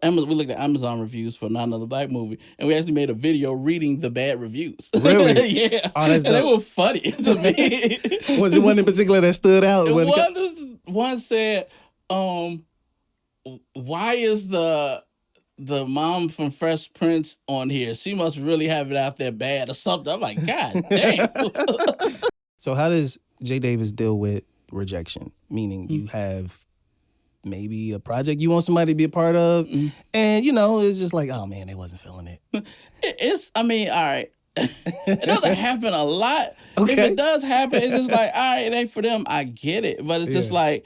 We looked at Amazon reviews for Not Another Black Movie, and we actually made a video reading the bad reviews. Really? Yeah. Oh, that's and they dope. were funny to me. Was it one in particular that stood out? One said, why is the mom from Fresh Prince on here? She must really have it out there bad or something. I'm like, God damn. So how does J. Davis deal with rejection? Meaning you have maybe a project you want somebody to be a part of, and it's just like, oh man, they wasn't feeling it. All right. It doesn't happen a lot. Okay. If it does happen, it's just like, all right, it ain't for them. I get it. But it's just like,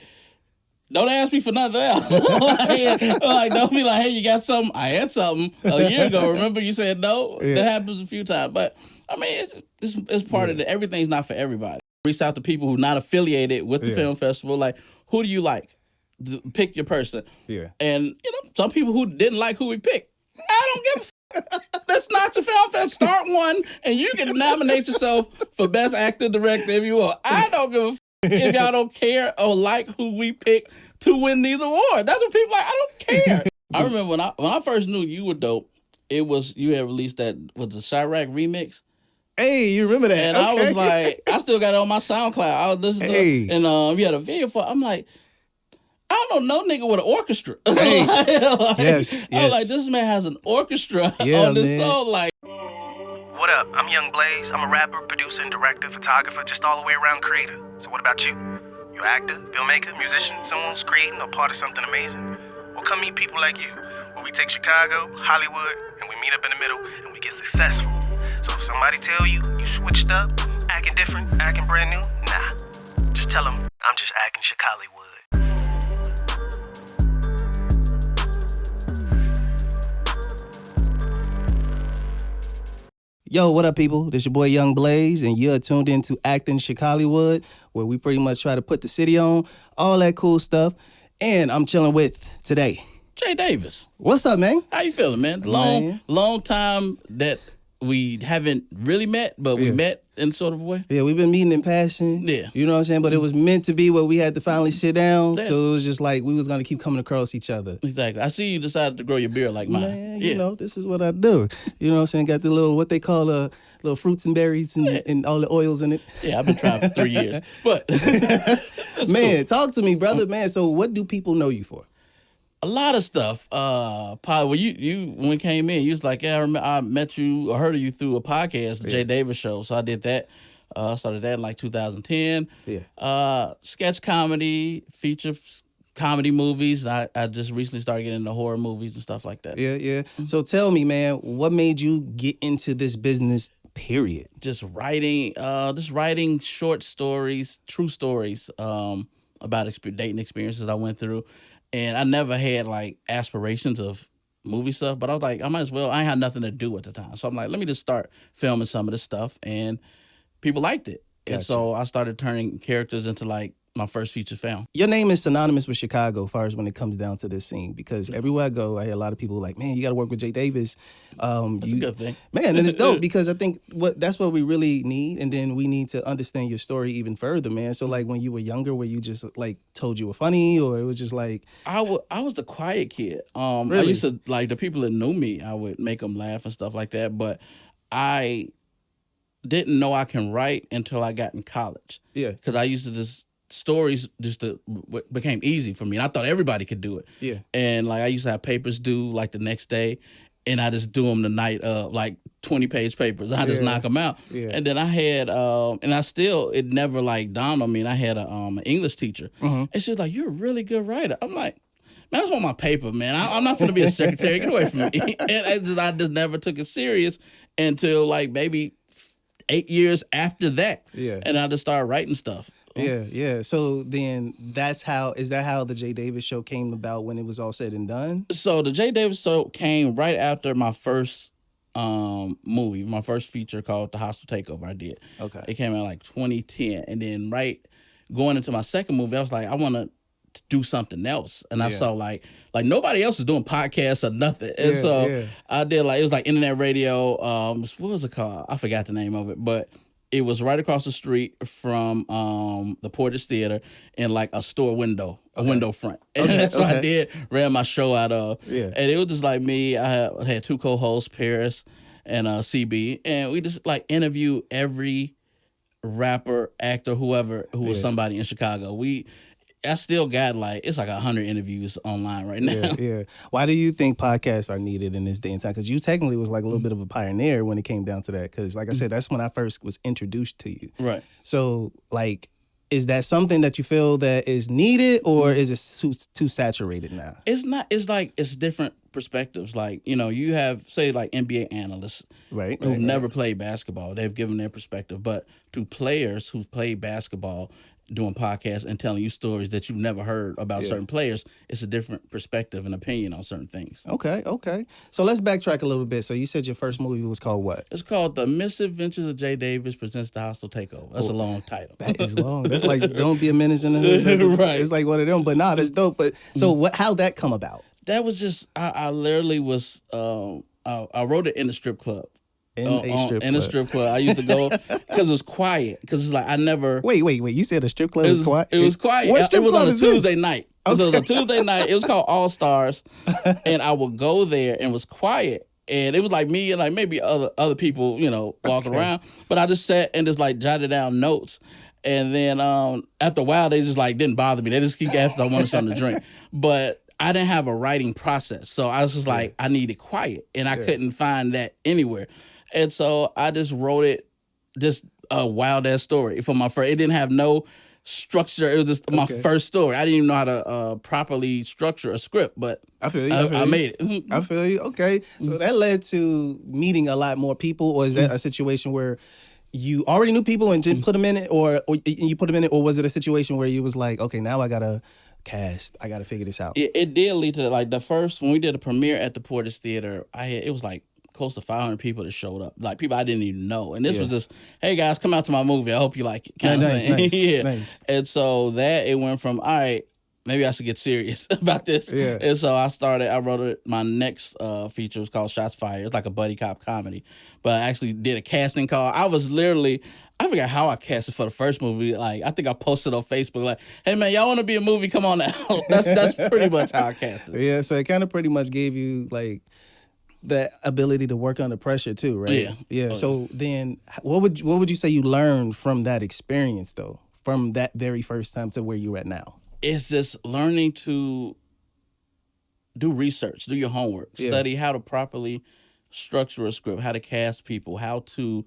don't ask me for nothing else. like, don't be like, hey, you got something? I had something a year ago. Remember you said no? Yeah. That happens a few times. But, I mean, it's part of it. Everything's not for everybody. Reach out to people who are not affiliated with the film festival. Like, who do you like? Pick your person. Yeah. And, some people who didn't like who we picked. I don't give a That's not your film fest. Start one, and you can nominate yourself for Best Actor, Director if you want. I don't give a if y'all don't care or like who we picked to win these awards. That's what people like. I don't care. I remember when I first knew you were dope, it was you had released that was the Chirac remix. Hey, you remember that? And I was like, I still got it on my SoundCloud. I was listening to it, and you had a video for it. I'm like, I don't know no nigga with an orchestra. Hey. Yes. I was like, this man has an orchestra on this song. Like, what up? I'm YoungBlaze. I'm a rapper, producer, and director, photographer, just all the way around creator. So what about you? You an actor, filmmaker, musician, someone who's creating or part of something amazing? Well, come meet people like you, where we take Chicago, Hollywood, and we meet up in the middle, and we get successful. So if somebody tell you switched up, acting different, acting brand new, nah. Just tell them I'm just acting Chicallywood. Yo, what up, people? This your boy YoungBlaze, and you're tuned into Acting Chicallywood, where we pretty much try to put the city on, all that cool stuff. And I'm chilling with today J. Davis. What's up, man? How you feeling, man? Long time that we haven't really met, but we met in sort of a way. Yeah, we've been meeting in passing. Yeah. You know what I'm saying? But it was meant to be where we had to finally sit down. Yeah. So it was just like we was going to keep coming across each other. Exactly. I see you decided to grow your beard like mine. Man, you know, this is what I do. You know what I'm saying? Got the little, what they call little fruits and berries and all the oils in it. Yeah, I've been trying for 3 years. But man, cool. Talk to me, brother. Man, so what do people know you for? A lot of stuff. When you when we came in, you was like, yeah, I met you or heard of you through a podcast, the J. Davis Show. So I did that. Started that in like 2010. Yeah. Sketch comedy, feature comedy movies. I just recently started getting into horror movies and stuff like that. Yeah. So tell me, man, what made you get into this business, period? Just writing short stories, true stories about dating experiences I went through. And I never had like aspirations of movie stuff, but I was like, I might as well. I ain't had nothing to do at the time. So I'm like, let me just start filming some of this stuff. And people liked it. Gotcha. And so I started turning characters into like my first feature film. Your name is synonymous with Chicago as far as when it comes down to this scene, because everywhere I go, I hear a lot of people like, man, you got to work with J. Davis. That's a good thing. Man, and it's dope because I think that's what we really need. And then we need to understand your story even further, man. So like when you were younger, were you just like told you were funny, or it was just like... I was the quiet kid. Really? I used to, like, the people that knew me, I would make them laugh and stuff like that. But I didn't know I can write until I got in college. Yeah. Because I used to just... stories became easy for me. And I thought everybody could do it. Yeah. And like I used to have papers due like the next day, and I just do them the night of, like 20-page papers. I just knock them out. Yeah. And then I had, it never like dawned on me. And I had an English teacher. And she's like, "You're a really good writer." I'm like, man, I just want my paper, man. I'm not going to be a secretary. Get away from me. And I just never took it serious until like maybe 8 years after that. Yeah. And I just started writing stuff. Yeah. So then is that how the J. Davis Show came about when it was all said and done? So the J. Davis Show came right after my first movie, my first feature called The Hostile Takeover I did. Okay. It came out like 2010. And then going into my second movie, I was like, I want to do something else. And I saw like nobody else was doing podcasts or nothing. And I did it was like internet radio. What was it called? I forgot the name of it, but it was right across the street from the Portage Theater in like a store window, a window front. And that's what I did, ran my show out of. Yeah. And it was just like me. I had two co-hosts, Paris and CB. And we just like interview every rapper, actor, whoever who was somebody in Chicago. I still got it's like 100 interviews online right now. Yeah. Why do you think podcasts are needed in this day and time? Because you technically was like a little bit of a pioneer when it came down to that. Because like I said, that's when I first was introduced to you. Right. So like, is that something that you feel that is needed, or is it too saturated now? It's not. It's like it's different perspectives. Like, you have, say, like NBA analysts who've never played basketball. They've given their perspective. But to players who've played basketball, doing podcasts and telling you stories that you've never heard about certain players, it's a different perspective and opinion on certain things. Okay. So let's backtrack a little bit. So you said your first movie was called what? It's called The Misadventures of J. Davis Presents the Hostile Takeover. That's a long title. That is long. That's like Don't Be a Menace in the Hood. Right. It's like one of them, but nah, that's dope. But so how'd that come about? That was just, I literally was, I wrote it in the strip club. In a strip club. I used to go because it was quiet. Because it's like I never. Wait. You said a strip club was quiet? It was quiet. What strip it was club on a is Tuesday this? night. So it was a Tuesday night. It was called All Stars, and I would go there and it was quiet. And it was like me and like maybe other people, walking around. But I just sat and just like jotted down notes. And then after a while, they just like didn't bother me. They just keep asking if I wanted something to drink. But I didn't have a writing process, so I was just like I needed quiet, and I couldn't find that anywhere. And so I just wrote it, just a wild ass story for my first. It didn't have no structure. It was just my first story. I didn't even know how to properly structure a script, but I feel you. I made it. I feel you. Okay, so that led to meeting a lot more people, or is that a situation where you already knew people and didn't put them in it, or you put them in it, or was it a situation where you was like, okay, now I gotta cast, I gotta figure this out? It did lead to like the first when we did a premiere at the Portage Theater. It was like close to 500 people that showed up, like people I didn't even know. And this was just, hey guys, come out to my movie. I hope you like it. Kind of thing. Nice. And so it went from, all right, maybe I should get serious about this. Yeah. And so I wrote my next feature was called Shots Fired. It's like a buddy cop comedy. But I actually did a casting call. I forgot how I casted for the first movie. Like, I think I posted on Facebook, like, hey man, y'all want to be a movie? Come on out. That's pretty much how I casted. Yeah, so it kind of pretty much gave you like the ability to work under pressure too, right? Yeah. So then what would you say you learned from that experience though? From that very first time to where you're at now? It's just learning to do research, do your homework, study how to properly structure a script, how to cast people, how to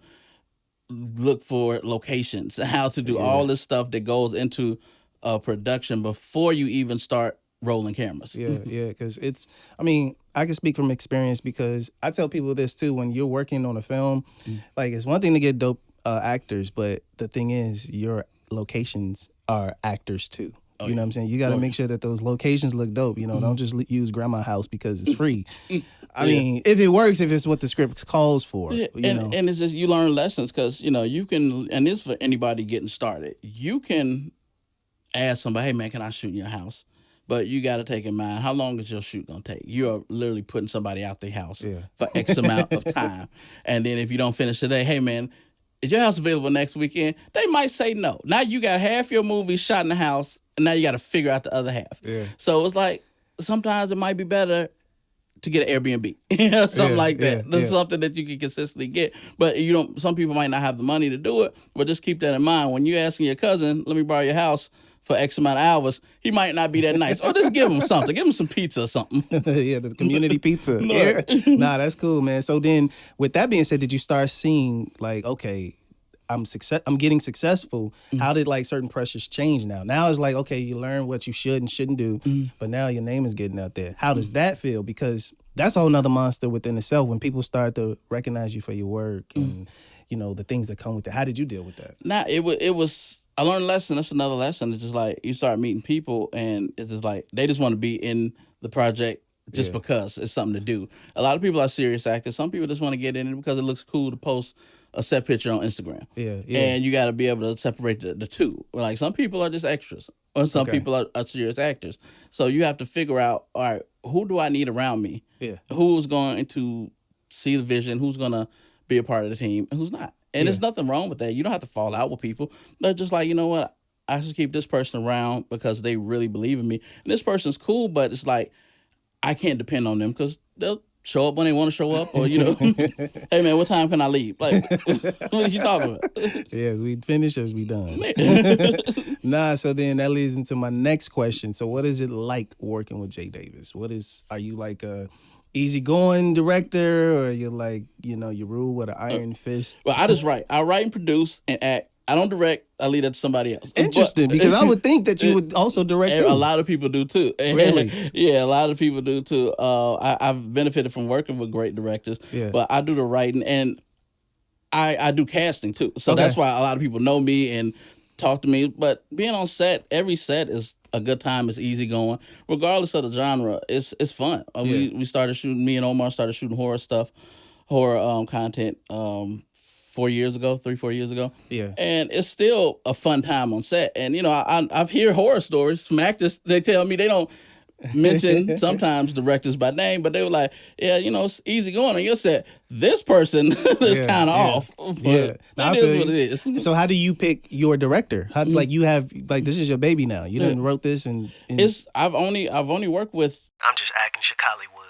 look for locations, how to do all this stuff that goes into a production before you even start rolling cameras. Yeah, because I can speak from experience because I tell people this too, when you're working on a film, like it's one thing to get dope actors, but the thing is your locations are actors too. You know what I'm saying? You got to make sure that those locations look dope. Don't just use grandma house because it's free. I mean, if it works, if it's what the script calls for. Yeah. And it's just, you learn lessons because, you can, and this is for anybody getting started, you can ask somebody, hey man, can I shoot in your house? But you got to take in mind, how long is your shoot going to take? You're literally putting somebody out their house for X amount of time. And then if you don't finish today, hey man, is your house available next weekend? They might say no. Now you got half your movie shot in the house, and now you got to figure out the other half. Yeah. So it's like, sometimes it might be better to get an Airbnb, something like that. That's something that you can consistently get. But some people might not have the money to do it, but just keep that in mind. When you're asking your cousin, let me borrow your house for X amount of hours, he might not be that nice. Or just give him something. Give him some pizza or something. Yeah, the community pizza. Yeah. Nah, that's cool, man. So then, with that being said, did you start seeing, like, okay, I'm getting successful. How did like certain pressures change now? Now it's like, okay, you learn what you should and shouldn't do, but now your name is getting out there. How does that feel? Because that's a whole nother monster within itself when people start to recognize you for your work and, the things that come with it. How did you deal with that? Nah, it was, I learned a lesson. That's another lesson. It's just like, you start meeting people and it's just like, they just want to be in the project just because it's something to do. A lot of people are serious actors. Some people just want to get in it because it looks cool to post a set picture on Instagram. Yeah. And you got to be able to separate the two. Like, some people are just extras, or some people are serious actors. So you have to figure out, all right, who do I need around me? Yeah. Who's going to see the vision? Who's going to be a part of the team? And who's not? And there's nothing wrong with that. You don't have to fall out with people. They're just like, you know what? I should keep this person around because they really believe in me. And this person's cool, but it's like, I can't depend on them because they'll show up when they want to show up, or, you know, hey, man, what time can I leave? Like, what are you talking about? Yeah, we finished or is we done? Nah, so then that leads into my next question. So what is it like working with Jay Davis? Are you like a easygoing director, or you're like, you know, you rule with an iron fist? Well, I just write. I write and produce and act. I don't direct. I leave that to somebody else. Interesting, because I would think that you would also direct too. A lot of people do too. Really? Yeah, a lot of people do too. I've benefited from working with great directors, but I do the writing and I do casting too. So that's why a lot of people know me and talk to me. But being on set, every set is a good time. It's easy going, regardless of the genre. It's fun. We started shooting. Me and Omar started shooting horror stuff, horror content. 4 years ago, 3-4 years ago. Yeah. And it's still a fun time on set. And, you know, I've heard horror stories from actors. They tell me they don't mention sometimes directors by name, but they were like, yeah, you know, it's easy going on your set. This person is kind of off. But it is what it is. So how do you pick your director? How, like, you have, like, this is your baby now. You done wrote this and I've only worked with... I'm just acting Chicallywood.